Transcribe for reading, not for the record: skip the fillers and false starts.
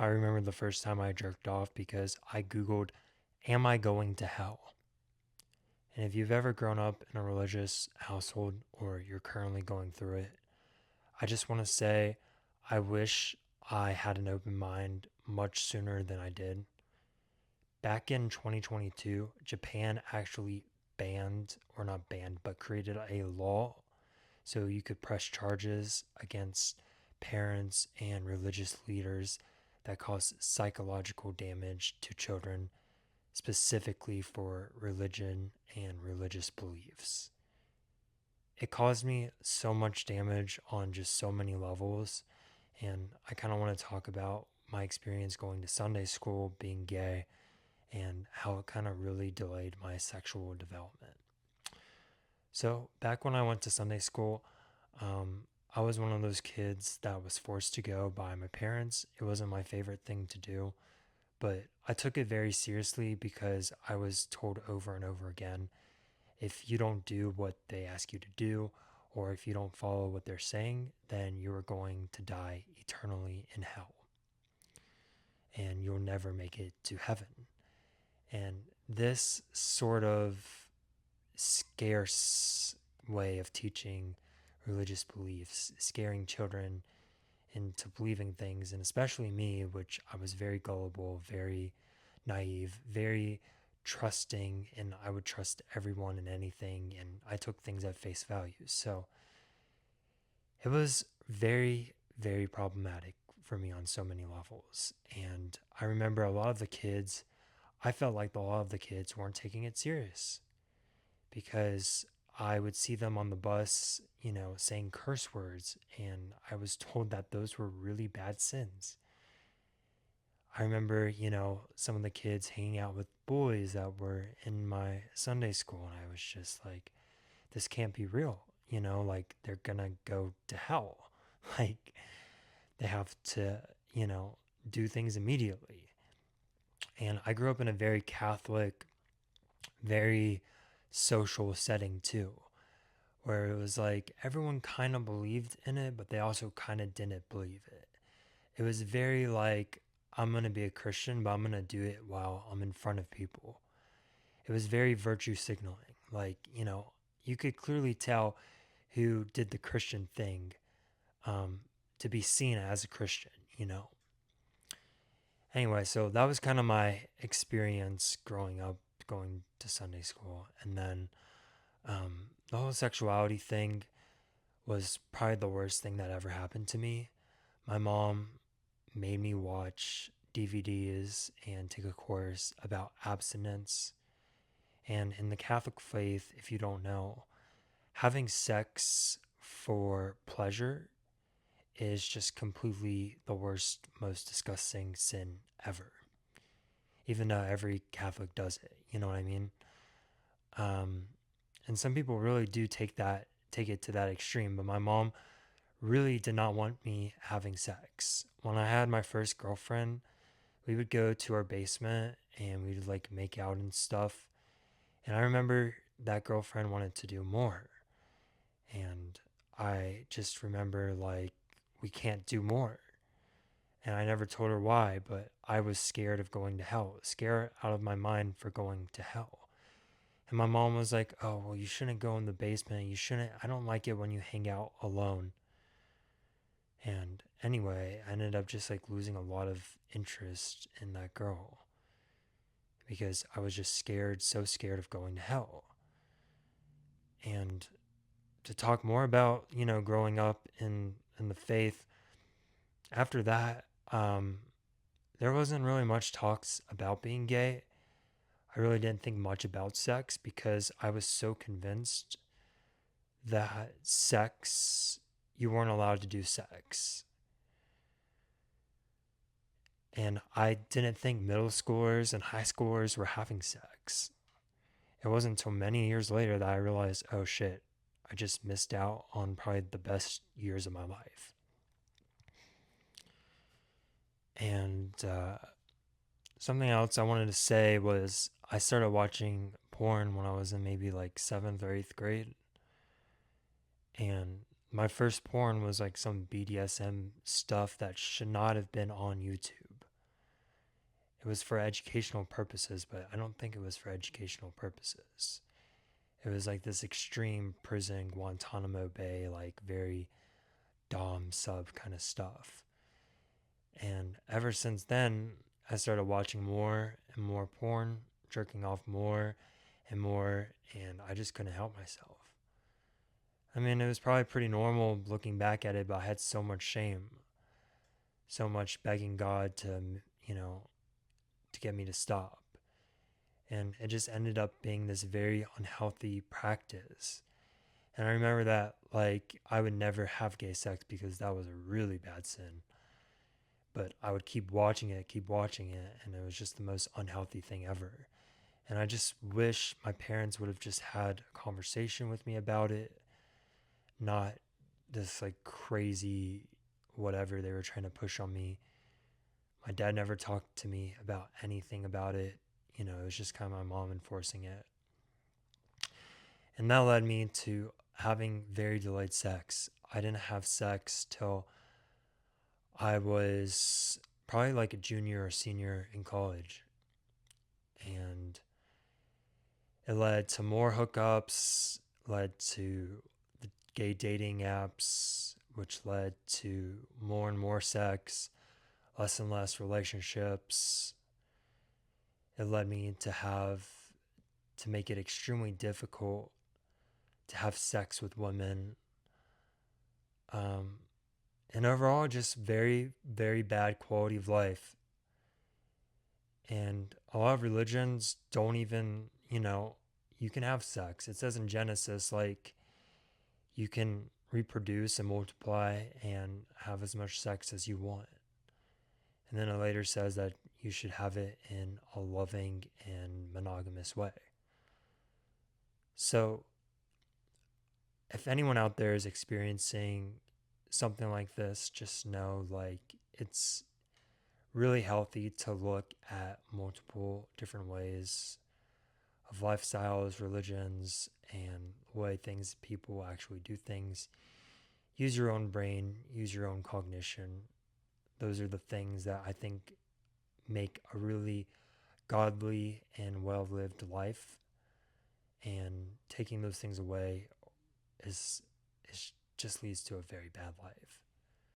I remember the first time I jerked off because I Googled, am I going to hell? And if you've ever grown up in a religious household or you're currently going through it, I just want to say I wish I had an open mind much sooner than I did. Back in 2022, Japan actually banned, or not banned, but created a law so you could press charges against parents and religious leaders that cause psychological damage to children, specifically for religion and religious beliefs. It caused me so much damage on just so many levels, and I kind of want to talk about my experience going to Sunday school, being gay, and how it kind of really delayed my sexual development. So, back when I went to Sunday school, I was one of those kids that was forced to go by my parents. It wasn't my favorite thing to do, but I took it very seriously because I was told over and over again, if you don't do what they ask you to do, or if you don't follow what they're saying, then you are going to die eternally in hell and you'll never make it to heaven. And this sort of scarce way of teaching religious beliefs, scaring children into believing things, and especially me, which I was very gullible, very naive, very trusting, and I would trust everyone and anything, and I took things at face value. So it was very, very problematic for me on so many levels. And I remember a lot of the kids, I felt like a lot of the kids weren't taking it serious because I would see them on the bus, saying curse words, and I was told that those were really bad sins. I remember, some of the kids hanging out with boys that were in my Sunday school, and I was just like, this can't be real, like they're gonna go to hell. Like they have to, do things immediately. And I grew up in a very Catholic, very social setting too, where it was like everyone kind of believed in it, but they also kind of didn't believe it. It was very like, I'm going to be a Christian, but I'm going to do it while I'm in front of people. It was very virtue signaling. Like, you could clearly tell who did the Christian thing to be seen as a Christian. Anyway, so that was kind of my experience growing up, going to Sunday school. And then the whole sexuality thing was probably the worst thing that ever happened to me. My mom made me watch DVDs and take a course about abstinence. And in the Catholic faith, if you don't know, having sex for pleasure is just completely the worst, most disgusting sin ever. Even though every Catholic does it, you know what I mean? Um, and some people really do take it to that extreme. But my mom really did not want me having sex. When I had my first girlfriend, we would go to our basement and we'd like make out and stuff. And I remember that girlfriend wanted to do more. And I just remember like, we can't do more. And I never told her why, but I was scared of going to hell, scared out of my mind for going to hell. And my mom was like, oh, well, you shouldn't go in the basement. I don't like it when you hang out alone. And anyway, I ended up just like losing a lot of interest in that girl because I was just scared, so scared of going to hell. And to talk more about, growing up in the faith, after that, there wasn't really much talks about being gay. I really didn't think much about sex because I was so convinced that you weren't allowed to do sex. And I didn't think middle schoolers and high schoolers were having sex. It wasn't until many years later that I realized, oh shit, I just missed out on probably the best years of my life. And something else I wanted to say was I started watching porn when I was in maybe like seventh or eighth grade. And my first porn was like some BDSM stuff that should not have been on YouTube. It was for educational purposes, but I don't think it was for educational purposes. It was like this extreme prison, Guantanamo Bay, like very Dom sub kind of stuff. And ever since then, I started watching more and more porn, jerking off more and more, and I just couldn't help myself. I mean, it was probably pretty normal looking back at it, but I had so much shame, so much begging God to, to get me to stop. And it just ended up being this very unhealthy practice. And I remember that, like, I would never have gay sex because that was a really bad sin. But I would keep watching it, and it was just the most unhealthy thing ever. And I just wish my parents would have just had a conversation with me about it, not this like crazy whatever they were trying to push on me. My dad never talked to me about anything about it. It was just kind of my mom enforcing it. And that led me to having very delayed sex. I didn't have sex till I was probably like a junior or senior in college. And it led to more hookups, led to the gay dating apps, which led to more and more sex, less and less relationships. It led me to make it extremely difficult to have sex with women. And overall, just very, very bad quality of life. And a lot of religions don't even, you can have sex. It says in Genesis, like, you can reproduce and multiply and have as much sex as you want. And then it later says that you should have it in a loving and monogamous way. So, if anyone out there is experiencing something like this, just know like it's really healthy to look at multiple different ways of lifestyles, religions, and the way people actually do things. Use your own brain, use your own cognition. Those are the things that I think make a really godly and well lived life. And taking those things away is just leads to a very bad life.